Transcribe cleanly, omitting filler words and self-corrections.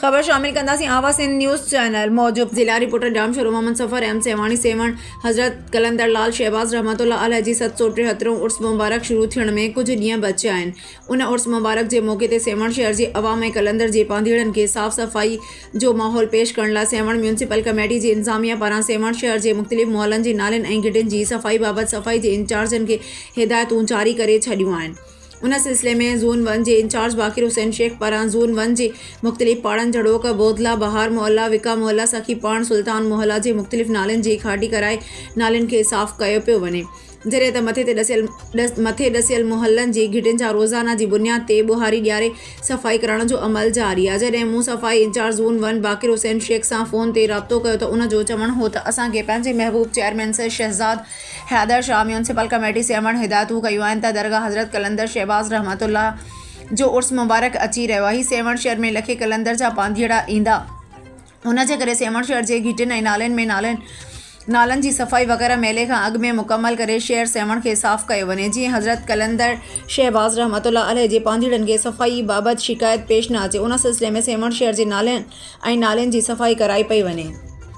ख़बर शामिल कंदासीं आवा सिंध न्यूज़ चैनल मौजूद। ज़िला रिपोर्टर डामशोर मोहम्मद सफ़र अहमद सेवाणी सेवण हज़रत कलंदर लाल शहबाज़ रहमतुल्लाह अलैह जी 773 उर्स मुबारक शुरू थियण में कुछ ॾींहं बचिया आहिनि। उन उर्स मुबारक जे मौक़े ते सेवण शहर जे अवाम ऐं कलंदर जे पांधीड़नि खे साफ़ सफ़ाई जो माहौल पेश करण लाइ सेवण म्यूनसिपल कमेटी जी इंतज़ामिया पारां सेवण शहर जे मुख़्तलिफ़ मुहल्लनि जी नालनि ऐं गिडनि जी सफ़ाई बाबति सफ़ाई जे इंचार्जनि खे हिदायतूं जारी करे छॾियूं आहिनि। उन सिलसिले में ज़ोन 1 जे इंचार्ज बाकिर हुसैन शेख पारां ज़ोन 1 जे मुख़्तलिफ़ पाड़नि जड़ोक बोदला बहार मोहल्ला विका मोहल्ला सखी पाण सुल्तान मोहल्ला जे मुख़्तलिफ़ नालनि जी खाटी कराए नालनि खे साफ़ कयो पियो वञे। जॾहिं त मथे ॾसियल मुहल्लनि जी गिडनि जा रोज़ाना जी बुनियाद ते ॿुहारी ॾियारे सफ़ाई करण जो अमल जारी आहे। जॾहिं मूं सफ़ाई इंचार्ज ज़ोन 1 बाकिर हुसैन शेख सां फ़ोन ते राब्तो कयो त उन जो चवणु हो त असांखे पंहिंजे महबूब chairman Syed Shahzad Haider Shah municipal committee Sehwan हिदायतूं कयूं आहिनि त दरगाह हज़रत कलंदर शहबाज़ रहमतुल्लाह जो उर्स मुबारक अची रहियो आहे। ही सेवण शहर में लखे कलंदर जा पांधीड़ा ईंदा, हुन जे करे सेवण शहर जे गिटनि ऐं नालनि जी सफ़ाई वग़ैरह मेले खां अॻु में मुकमल करे शहर सेवण खे साफ़ कयो वञे। जीअं हज़रत कलंदर शहबाज़ रहमतुल्लाह अलैह जे पांधीड़नि खे सफ़ाई बाबति शिकायत पेश न अचे, उन सिलसिले में सेवण शहर जे नालनि जी सफ़ाई कराई पई वञे।